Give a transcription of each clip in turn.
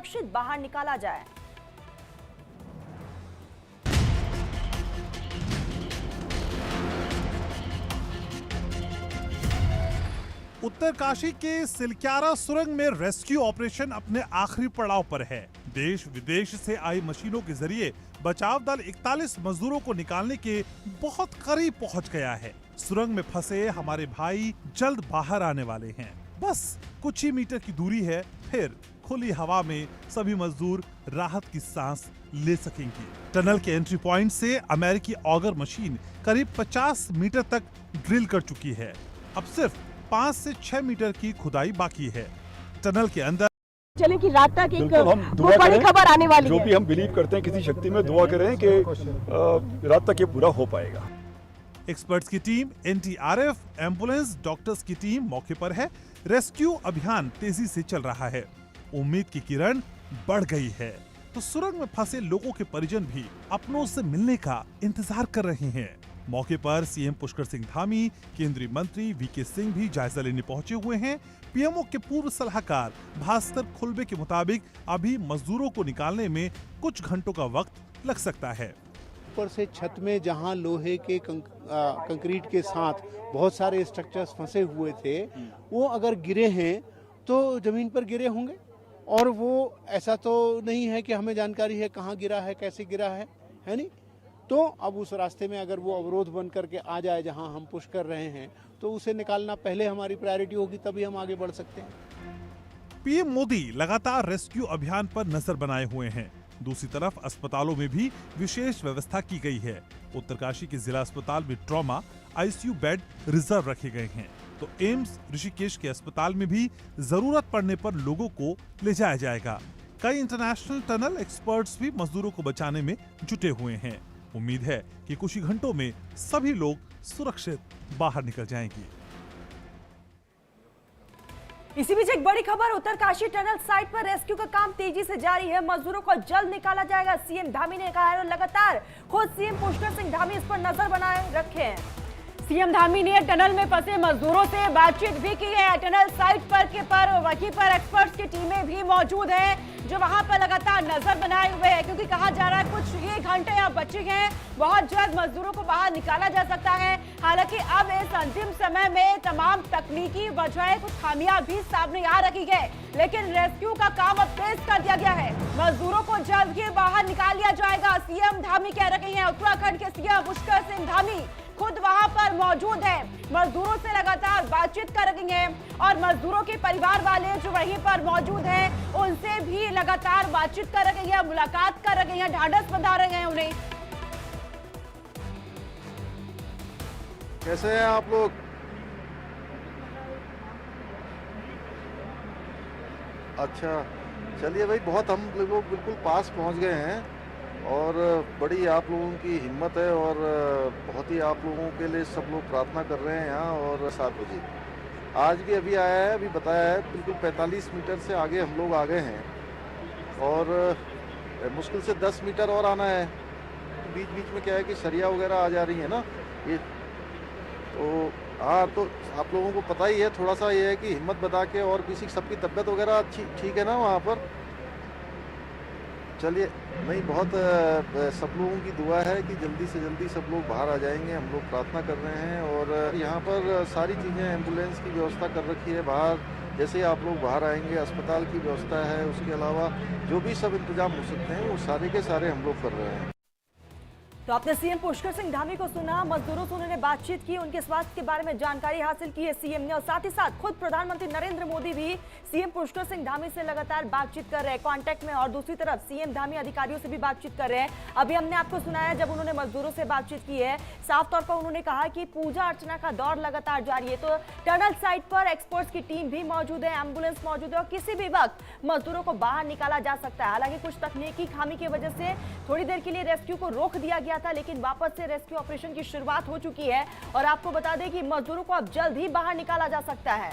सुरक्षित बाहर निकाला जाए। उत्तरकाशी के सिलक्यारा सुरंग में रेस्क्यू ऑपरेशन अपने आखिरी पड़ाव पर है। देश विदेश से आई मशीनों के जरिए बचाव दल 41 मजदूरों को निकालने के बहुत करीब पहुंच गया है। सुरंग में फंसे हमारे भाई जल्द बाहर आने वाले हैं। बस कुछ ही मीटर की दूरी है, फिर खुली हवा में सभी मजदूर राहत की सांस ले सकेंगे। टनल के एंट्री पॉइंट से अमेरिकी ऑगर मशीन करीब 50 मीटर तक ड्रिल कर चुकी है। अब सिर्फ 5 से 6 मीटर की खुदाई बाकी है। टनल के अंदर चले कि रात तक एक दुआ बड़ी खबर आने वाली जो है। भी हम बिलीव करते हैं किसी शक्ति में, दुआ करें कि रात तक ये पूरा हो पाएगा। एक्सपर्ट्स की टीम, एनडीआरएफ, एम्बुलेंस, डॉक्टर्स की टीम मौके पर है। रेस्क्यू अभियान तेजी से चल रहा है। उम्मीद की किरण बढ़ गई है तो सुरंग में फंसे लोगों के परिजन भी अपनों से मिलने का इंतजार कर रहे हैं। मौके पर सीएम पुष्कर सिंह धामी, केंद्रीय मंत्री वीके सिंह भी जायजा लेने पहुंचे हुए हैं। पीएमओ के पूर्व सलाहकार भास्कर खुलबे के मुताबिक अभी मजदूरों को निकालने में कुछ घंटों का वक्त लग सकता है। ऊपर से छत में जहां लोहे के कंक्रीट के साथ बहुत सारे स्ट्रक्चर्स फंसे हुए थे, वो अगर गिरे हैं तो जमीन पर गिरे होंगे। और वो ऐसा तो नहीं है कि हमें जानकारी है कहाँ गिरा है, कैसे गिरा है नहीं। तो अब उस रास्ते में अगर वो अवरोध बन करके आ जाए जहां हम पुश कर रहे हैं, तो उसे निकालना पहले हमारी प्रायोरिटी होगी, तभी हम आगे बढ़ सकते हैं। पीएम मोदी लगातार रेस्क्यू अभियान पर नजर बनाए हुए हैं। दूसरी तरफ अस्पतालों में भी विशेष व्यवस्था की गई है। उत्तरकाशी के जिला अस्पताल में ट्रॉमा आईसीयू बेड रिजर्व रखे गए हैं, तो एम्स ऋषिकेश के अस्पताल में भी जरूरत पड़ने पर लोगों को ले जाया जाएगा। कई इंटरनेशनल टनल एक्सपर्ट्स भी मजदूरों को बचाने में जुटे हुए हैं। उम्मीद है कि कुछ ही घंटों में सभी लोग सुरक्षित बाहर निकल जाएंगे। इसी बीच एक बड़ी खबर, उत्तरकाशी टनल साइट पर रेस्क्यू का काम तेजी से जारी है। मजदूरों को जल्द निकाला जाएगा, सीएम धामी ने कहा है। और लगातार खुद सीएम पुष्कर सिंह धामी इस पर नजर बनाए रखे हैं। सीएम धामी ने टनल में फंसे मजदूरों से बातचीत भी की है। टनल साइट पर वहीं पर एक्सपर्ट्स की टीमें भी मौजूद हैं जो वहां पर लगातार नजर बनाए हुए हैं, क्योंकि कहा जा रहा है कुछ ही घंटे अब बचे हैं, बहुत जल्द मजदूरों को बाहर निकाला जा सकता है। हालांकि अब इस अंतिम समय में तमाम तकनीकी वजह कुछ खामियां भी सामने आ रही है, लेकिन रेस्क्यू का काम अब तेज कर दिया गया है। मजदूरों को जल्द ही बाहर निकाल लिया जाएगा, सीएम धामी कह रहे हैं। उत्तराखंड के सीएम पुष्कर सिंह धामी खुद वहां पर मौजूद है, मजदूरों से लगातार बातचीत कर रहे हैं और मजदूरों के परिवार वाले जो वहीं पर मौजूद हैं उनसे भी लगातार बातचीत कर रहे हैं, मुलाकात कर रहे हैं, ढांढस बंधा रहे हैं उन्हें। कैसे हैं आप लोग? अच्छा, चलिए भाई, बहुत हम लोग बिल्कुल पास पहुंच गए हैं और बड़ी आप लोगों की हिम्मत है और बहुत ही आप लोगों के लिए सब लोग प्रार्थना कर रहे हैं यहाँ। और 7 बजे आज भी अभी आया है, अभी बताया है, बिल्कुल 45 मीटर से आगे हम लोग आ गए हैं और मुश्किल से 10 मीटर और आना है। बीच बीच में क्या है कि सरिया वगैरह आ जा रही है ना, ये तो हाँ, तो आप लोगों को पता ही है। थोड़ा सा ये है कि हिम्मत बता के, और किसी सबकी तबीयत वगैरह अच्छी ठीक है ना वहाँ पर? चलिए, नहीं, बहुत सब लोगों की दुआ है कि जल्दी से जल्दी सब लोग बाहर आ जाएंगे। हम लोग प्रार्थना कर रहे हैं और यहाँ पर सारी चीज़ें, एम्बुलेंस की व्यवस्था कर रखी है बाहर। जैसे ही आप लोग बाहर आएंगे, अस्पताल की व्यवस्था है, उसके अलावा जो भी सब इंतजाम हो सकते हैं वो सारे के सारे हम लोग कर रहे हैं। तो आपने सीएम पुष्कर सिंह धामी को सुना, मजदूरों से उन्होंने बातचीत की, उनके स्वास्थ्य के बारे में जानकारी हासिल की है सीएम ने। और साथ ही साथ खुद प्रधानमंत्री नरेंद्र मोदी भी सीएम पुष्कर सिंह धामी से लगातार बातचीत कर रहे हैं, कांटेक्ट में। और दूसरी तरफ सीएम धामी अधिकारियों से भी बातचीत कर रहे हैं। अभी हमने आपको सुनाया जब उन्होंने मजदूरों से बातचीत की है, साफ तौर पर उन्होंने कहा कि पूजा अर्चना का दौर लगातार जारी है। तो टनल साइट पर एक्सपर्ट्स की टीम भी मौजूद है, एम्बुलेंस मौजूद है और किसी भी वक्त मजदूरों को बाहर निकाला जा सकता है। हालांकि कुछ तकनीकी खामी की वजह से थोड़ी देर के लिए रेस्क्यू को रोक दिया गया था, लेकिन वापस से रेस्क्यू ऑपरेशन की शुरुआत हो चुकी है और आपको बता दें कि मजदूरों को अब जल्द ही बाहर निकाला जा सकता है।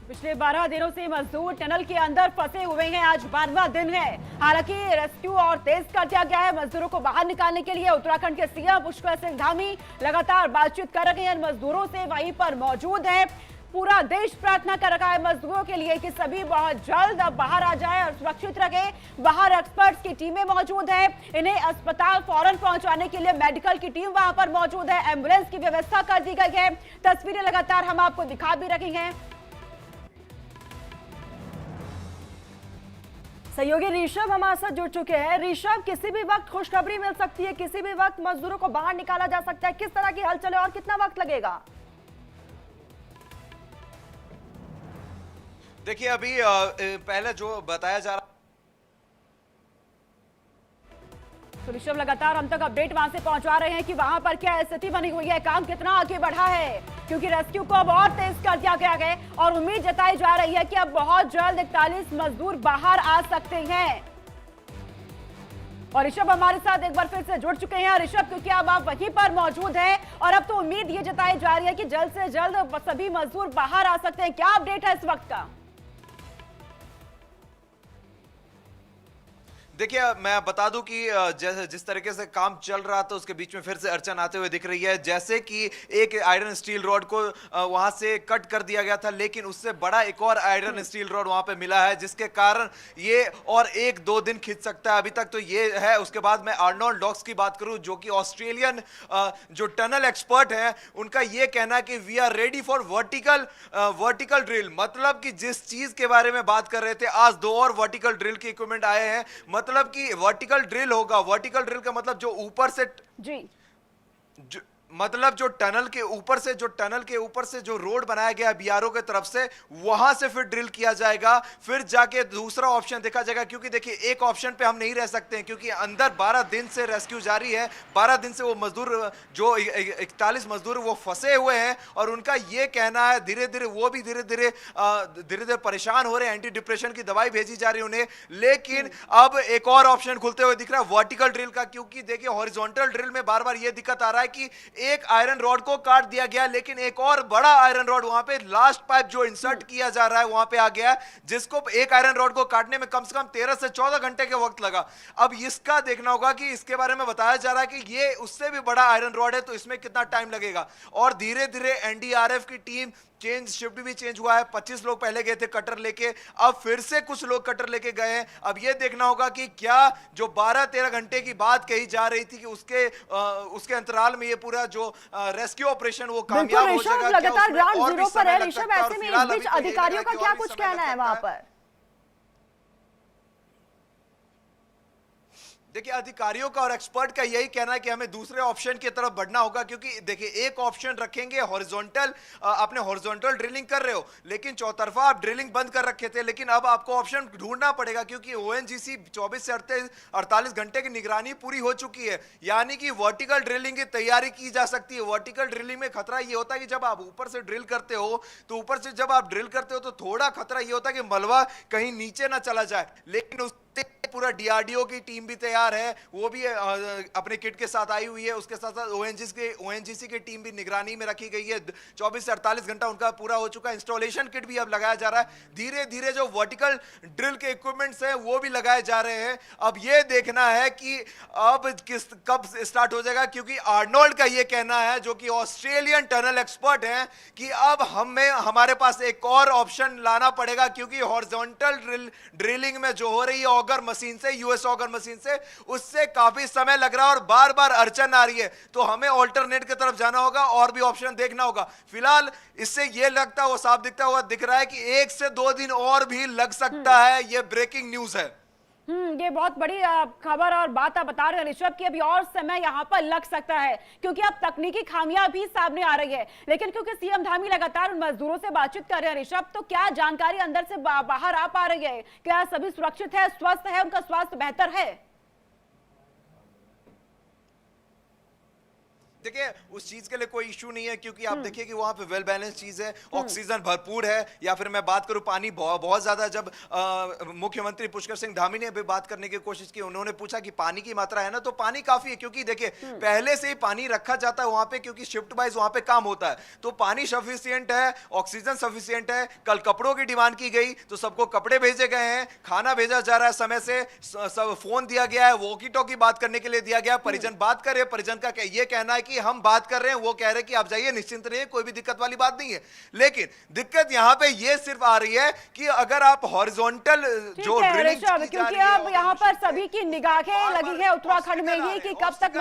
पिछले 12 दिनों से मजदूर टनल के अंदर फंसे हुए हैं, आज 12वां दिन है। हालांकि रेस्क्यू और तेज कर दिया गया है मजदूरों को बाहर निकालने के लिए। उत्तराखंड के सीएम पुष्कर सिंह धामी लगातार बातचीत कर रहे हैं मजदूरों से, वहीं पर मौजूद है। पूरा देश प्रार्थना कर रहा है मजदूरों के लिए कि सभी बहुत जल्द अब बाहर आ जाए और सुरक्षित रहे। बाहर एक्सपर्ट्स की टीमें मौजूद है, इन्हें अस्पताल फौरन पहुंचाने के लिए मेडिकल की टीम वहां पर मौजूद है, एम्बुलेंस की व्यवस्था कर दी गई है। तस्वीरें लगातार हम आपको दिखा भी रही हैं। सहयोगी ऋषभ हमारे साथ जुड़ चुके हैं। ऋषभ, किसी भी वक्त खुशखबरी मिल सकती है, किसी भी वक्त मजदूरों को बाहर निकाला जा सकता है, किस तरह की हलचल है और कितना वक्त लगेगा? देखिए अभी पहले जो बताया जा रहा, तो ऋषभ लगातार हम तक अपडेट वहां से पहुंचा रहे हैं कि वहां पर क्या स्थिति बनी हुई है, काम कितना आगे बढ़ा है, क्योंकि रेस्क्यू को अब और तेज कर दिया गया है और उम्मीद जताई जा रही है कि अब बहुत जल्द 41 मजदूर बाहर आ सकते हैं। और ऋषभ हमारे साथ एक बार फिर से जुड़ चुके हैं। ऋषभ, क्योंकि अब आप वहीं पर मौजूद हैं और अब तो उम्मीद ये जताई जा रही है कि जल्द से जल्द सभी मजदूर बाहर आ सकते हैं, क्या अपडेट है इस वक्त का? देखिए मैं बता दूं कि जिस तरीके से काम चल रहा था उसके बीच में फिर से अड़चन आते हुए दिख रही है। जैसे कि एक आयरन स्टील रॉड को वहां से कट कर दिया गया था, लेकिन उससे बड़ा एक और आयरन स्टील रॉड वहां पे मिला है, जिसके कारण ये और 1-2 दिन खिंच सकता है। अभी तक तो ये है। उसके बाद मैं आर्नोल्ड डॉक्स की बात करूं, जो कि ऑस्ट्रेलियन जो टनल एक्सपर्ट है, उनका ये कहना है कि we are ready for vertical drill. मतलब कि जिस चीज के बारे में बात कर रहे थे, आज 2 और वर्टिकल ड्रिल के इक्विपमेंट आए हैं। मतलब कि वर्टिकल ड्रिल होगा। वर्टिकल ड्रिल का मतलब जो ऊपर से मतलब जो टनल के ऊपर से जो रोड बनाया गया है बीआरओ के तरफ से, वहां से फिर ड्रिल किया जाएगा। फिर जाके दूसरा ऑप्शन देखा जाएगा, क्योंकि देखिए एक ऑप्शन पे हम नहीं रह सकते हैं, क्योंकि अंदर 12 दिन से रेस्क्यू जारी है। 12 दिन से वो मजदूर जो 41 मजदूर वो फंसे हुए हैं और उनका ये कहना है धीरे धीरे परेशान हो रहे हैं। एंटी डिप्रेशन की दवाई भेजी जा रही है उन्हें। लेकिन अब एक और ऑप्शन खुलते हुए दिख रहा है वर्टिकल ड्रिल का, क्योंकि देखिए हॉरिजॉन्टल ड्रिल में बार बार ये दिक्कत आ रहा है कि एक आयरन रॉड को काट दिया गया, लेकिन एक और बड़ा आयरन रॉड वहां पे लास्ट पाइप जो इंसर्ट किया जा रहा है वहां पे आ गया, जिसको एक आयरन रॉड को काटने में कम से कम 13 से 14 घंटे के वक्त लगा। अब इसका देखना होगा कि इसके बारे में बताया जा रहा है कि ये उससे भी बड़ा आयरन रॉड है, तो इसमें कितना टाइम लगेगा। और धीरे धीरे एनडीआरएफ की टीम शिफ्ट भी चेंज हुआ है। 25 लोग पहले गए थे कटर लेके, अब फिर से कुछ लोग कटर लेके गए हैं। अब ये देखना होगा कि क्या जो 12-13 घंटे की बात कही जा रही थी कि उसके अंतराल में ये पूरा जो रेस्क्यू ऑपरेशन वो कामयाब हो जाएगा। लगातार ग्राउंड जीरो पर है ऋषभ, ऐसे में इस बीच अधिकारियों का क्या कुछ कहना है वहां पर? देखिए अधिकारियों का और एक्सपर्ट का यही कहना है कि हमें दूसरे ऑप्शन की तरफ बढ़ना होगा, क्योंकि देखिए एक ऑप्शन रखेंगे हॉरिजॉन्टल, आपने हॉरिजॉन्टल ड्रिलिंग कर रहे हो, लेकिन चौतरफा आप ड्रिलिंग बंद कर रखे थे, लेकिन अब आपको ऑप्शन ढूंढना पड़ेगा, क्योंकि ओएनजीसी 24 से 48 घंटे की निगरानी पूरी हो चुकी है। यानी कि वर्टिकल ड्रिलिंग की तैयारी की जा सकती है। वर्टिकल ड्रिलिंग में खतरा ये होता है कि जब आप ऊपर से ड्रिल करते हो, तो ऊपर से जब आप ड्रिल करते हो तो थोड़ा खतरा ये होता है कि मलबा कहीं नीचे ना चला जाए, लेकिन पूरा डीआरडीओ की टीम भी तैयार है, वो भी अपने किट के साथ आई हुई है। उसके साथ साथ ओएनजीसी की टीम भी निगरानी में रखी गई है। 24 से 48 घंटा उनका पूरा हो चुका है। इंस्टॉलेशन किट भी अब लगाया जा रहा है। धीरे धीरे जो वर्टिकल ड्रिल के इक्विपमेंट्स हैं वो भी लगाए जा रहे हैं। अब ये देखना है कि अब कब स्टार्ट हो जाएगा, क्योंकि आर्नोल्ड का ये कहना है, जो कि ऑस्ट्रेलियन टनल एक्सपर्ट हैं, कि अब हमारे पास एक और ऑप्शन लाना पड़ेगा, क्योंकि हॉरिजॉन्टल ड्रिलिंग में जो हो रही है ऑगर मशीन से, यूएस ऑगर मशीन से, उससे काफी समय लग रहा है और बार बार अड़चन आ रही है। तो हमें ऑल्टरनेट की तरफ जाना होगा और भी ऑप्शन देखना होगा। फिलहाल इससे ये लगता है, वो साफ दिख रहा है कि 1 से 2 दिन और भी लग सकता है। ये ब्रेकिंग न्यूज है। ये बहुत बड़ी खबर और बात आप बता रहे हैं ऋषभ की, अभी और समय यहाँ पर लग सकता है, क्योंकि अब तकनीकी खामियां भी सामने आ रही है। लेकिन क्योंकि सीएम धामी लगातार उन मजदूरों से बातचीत कर रहे हैं ऋषभ, तो क्या जानकारी अंदर से बाहर आ पा रही है? क्या सभी सुरक्षित है, स्वस्थ है, उनका स्वास्थ्य बेहतर है? देखिए उस चीज के लिए कोई इशू नहीं है, क्योंकि आप देखिए कि वहां पे वेल बैलेंस चीज है, ऑक्सीजन भरपूर है। या फिर मैं बात करूं पानी बहुत ज्यादा, जब मुख्यमंत्री पुष्कर सिंह धामी ने भी बात करने की कोशिश की, उन्होंने पूछा कि पानी की मात्रा है ना, तो पानी काफी है, क्योंकि देखिए पहले से ही पानी रखा जाता है वहां पे, क्योंकि शिफ्ट वाइज वहां पे काम होता है, तो पानी सफिशियंट है, ऑक्सीजन सफिशियंट है। कल कपड़ों की डिमांड की गई तो सबको कपड़े भेजे गए हैं, खाना भेजा जा रहा है समय से, सब फोन दिया गया है, वॉकी टॉकी बात करने के लिए दिया गया। परिजन बात करे, परिजन का ये कहना है कि की हम बात कर रहे हैं, वो कह रहे हैं कि आप जाइए, निश्चिंत रहिए, कोई भी दिक्कत वाली बात नहीं है। लेकिन दिक्कत यहां पे ये सिर्फ आ रही है कि अगर आप हॉरिजॉन्टल जो ड्रिलिंग क्योंकि अब यहाँ पर सभी की निगाहें लगी है उत्तराखंड में ये कि कब तक